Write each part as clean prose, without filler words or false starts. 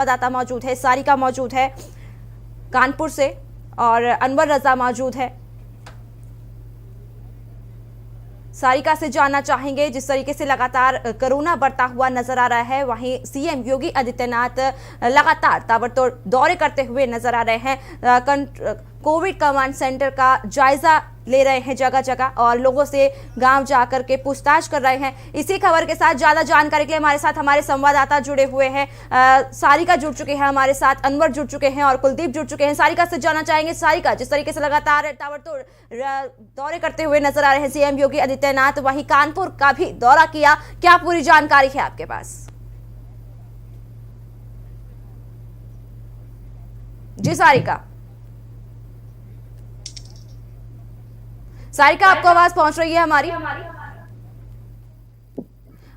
संवाददाता मौजूद है, सारिका मौजूद है कानपुर से और अनवर रजा मौजूद है। सारिका से जानना चाहेंगे, जिस तरीके से लगातार कोरोना बढ़ता हुआ नजर आ रहा है, वहीं सीएम योगी आदित्यनाथ लगातार ताबड़तोड़ दौरे करते हुए नजर आ रहे हैं। कोविड कमांड सेंटर का जायजा ले रहे हैं जगह जगह और लोगों से गांव जाकर के पूछताछ कर रहे हैं। इसी खबर के साथ ज्यादा जानकारी के लिए हमारे साथ हमारे संवाददाता जुड़े हुए हैं। सारिका जुड़ चुके हैं हमारे साथ, अनवर जुड़ चुके हैं और कुलदीप जुड़ चुके हैं। सारिका से जानना चाहेंगे, सारिका, जिस तरीके से लगातार ताबड़तोड़ दौरे करते हुए नजर आ रहे हैं सीएम योगी आदित्यनाथ, वहीं कानपुर का भी दौरा किया, क्या पूरी जानकारी है आपके पास? जी सारिका, सारिका आपको आवाज पहुंच रही है हमारी?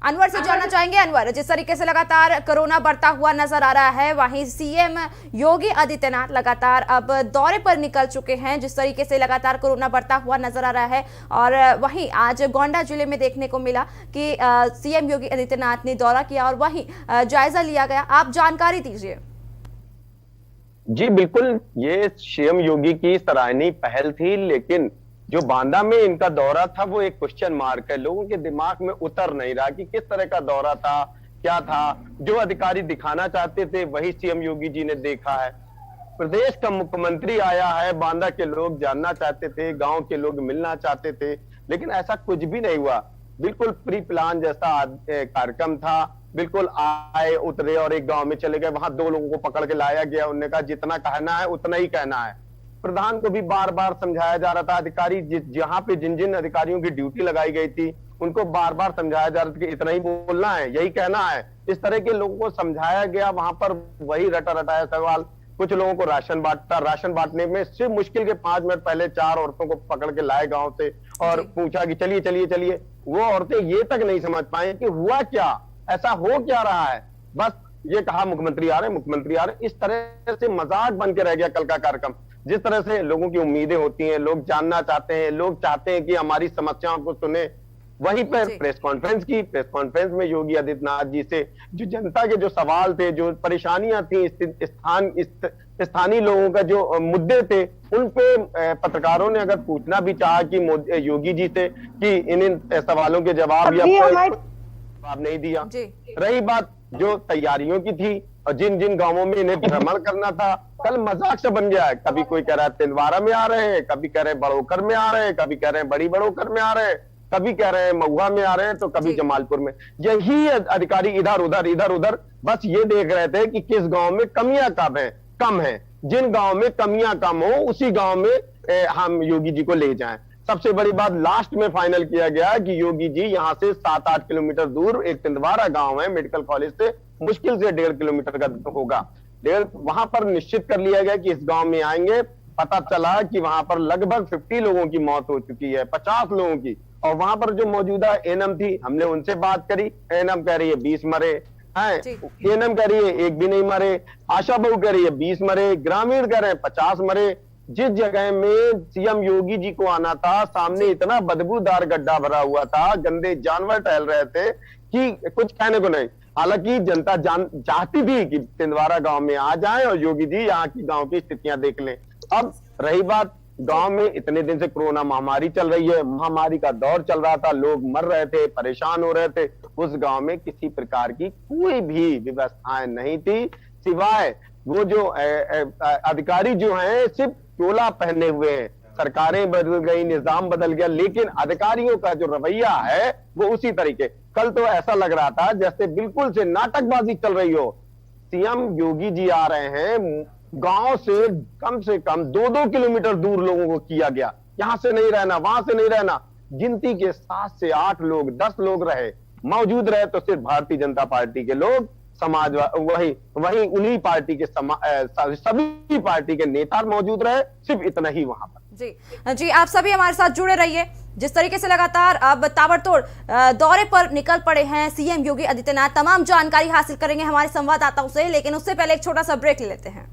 अनवर से जानना चाहेंगे। अनवर, जिस तरीके से लगातार कोरोना बढ़ता हुआ नजर आ रहा है, वहीं सीएम योगी आदित्यनाथ लगातार अब दौरे पर निकल चुके हैं, जिस तरीके से लगातार कोरोना बढ़ता हुआ नजर आ रहा है। और वहीं आज गोंडा जिले में देखने को मिला कि सीएम योगी आदित्यनाथ ने दौरा किया और वहीं जायजा लिया गया। आप जानकारी दीजिए। जी बिल्कुल, ये सीएम योगी की सराहनीय पहल थी, लेकिन जो बांदा में इनका दौरा था वो एक क्वेश्चन मार्क है। लोगों के दिमाग में उतर नहीं रहा कि किस तरह का दौरा था, क्या था। जो अधिकारी दिखाना चाहते थे वही सीएम योगी जी ने देखा है। प्रदेश का मुख्यमंत्री आया है, बांदा के लोग जानना चाहते थे, गांव के लोग मिलना चाहते थे, लेकिन ऐसा कुछ भी नहीं हुआ। बिल्कुल प्री प्लान जैसा कार्यक्रम था। बिल्कुल आए, उतरे और एक गांव में चले गए, वहां 2 लोगों को पकड़ के लाया गया। उन्होंने कहा जितना कहना है उतना ही कहना है। प्रधान को भी बार बार समझाया जा रहा था, अधिकारी जहां पे जिन जिन अधिकारियों की ड्यूटी लगाई गई थी उनको बार बार समझाया जा रहा था कि इतना ही बोलना है, यही कहना है। इस तरह के लोगों को समझाया गया। वहां पर वही रटा रटाया सवाल। कुछ लोगों को राशन बांटता, राशन बांटने में सिर्फ मुश्किल के 5 मिनट पहले 4 औरतों को पकड़ के लाए गांव से और पूछा कि चलिए चलिए चलिए। वो औरतें ये तक नहीं समझ पाए कि हुआ क्या, ऐसा हो क्या रहा है। बस ये कहा मुख्यमंत्री आ रहे हैं, मुख्यमंत्री आ रहे हैं। इस तरह से मजाक बन के रह गया कल का कार्यक्रम। जिस तरह से लोगों की उम्मीदें होती हैं, लोग जानना चाहते हैं, लोग चाहते हैं कि हमारी समस्याओं को सुने, वहीं पर प्रेस कॉन्फ्रेंस की। प्रेस कॉन्फ्रेंस में योगी आदित्यनाथ जी से जो जनता के जो सवाल थे, जो परेशानियां थी, स्थानीय लोगों का जो मुद्दे थे, उन पे पत्रकारों ने अगर पूछना भी चाहा कि योगी जी से कि इन सवालों के जवाब या जवाब नहीं दिया। रही बात जो तैयारियों की थी और जिन जिन गांवों में इन्हें भ्रमण करना था, कल मजाक से बन गया है। कभी कोई कह रहा है तिलवारा में आ रहे हैं, कभी कह रहे हैं बड़ोकर में आ रहे हैं, कभी कह रहे हैं बड़ी बड़ोकर में आ रहे हैं, कभी कह रहे हैं महुआ में आ रहे हैं, तो कभी जमालपुर में। यही अधिकारी इधर उधर बस ये देख रहे थे कि किस गांव में कमियां कम है। जिन गांव में कमियां कम हो उसी गांव में हम योगी जी को ले जाएं। सबसे बड़ी बात लास्ट में फाइनल किया गया कि योगी जी यहाँ से 7-8 किलोमीटर दूर एक तिलवारा गांव है, मेडिकल कॉलेज से मुश्किल से 1.5 किलोमीटर का होगा। वहां पर निश्चित कर लिया गया कि इस गांव में आएंगे। पता चला कि वहां पर लगभग 50 लोगों की मौत हो चुकी है, 50 लोगों की। और वहां पर जो मौजूदा एएनएम थी, हमने उनसे बात करी। एएनएम कह रही है 20 मरे हैं, एएनएम कह रही है 1 भी नहीं मरे, आशा बहू कह रही है 20 मरे, ग्रामीण कह रहे हैं 50 मरे। जिस जगह में सीएम योगी जी को आना था, सामने इतना बदबूदार गड्ढा भरा हुआ था, गंदे जानवर टहल रहे थे कि कुछ कहने को नहीं। हालांकि जनता चाहती थी कि तिलवारा गांव में आ जाएं और योगी जी यहाँ की गांव की स्थितियां देख लें। अब रही बात, गांव में इतने दिन से कोरोना महामारी चल रही है, महामारी का दौर चल रहा था, लोग मर रहे थे, परेशान हो रहे थे। उस गांव में किसी प्रकार की कोई भी व्यवस्थाएं नहीं थी, सिवाय वो जो अधिकारी जो हैं सिर्फ चोला पहने हुए हैं। सरकारें बदल गई, निजाम बदल गया, लेकिन अधिकारियों का जो रवैया है वो उसी तरीके। कल तो ऐसा लग रहा था जैसे बिल्कुल से नाटकबाजी चल रही हो। सीएम योगी जी आ रहे हैं, गांव से कम 2-2 किलोमीटर दूर लोगों को किया गया, यहां से नहीं रहना, वहां से नहीं रहना। गिनती के 7 से 8 लोग, 10 लोग मौजूद रहे तो सिर्फ भारतीय जनता पार्टी के लोग, वही उन्हीं पार्टी के सभी पार्टी के नेता मौजूद रहे, सिर्फ इतना ही वहां पर। जी, आप सभी हमारे साथ जुड़े रहिए। जिस तरीके से लगातार अब ताबड़तोड़ दौरे पर निकल पड़े हैं सीएम योगी आदित्यनाथ, तमाम जानकारी हासिल करेंगे हमारे संवाददाताओं से, लेकिन उससे पहले एक छोटा सा ब्रेक ले लेते हैं।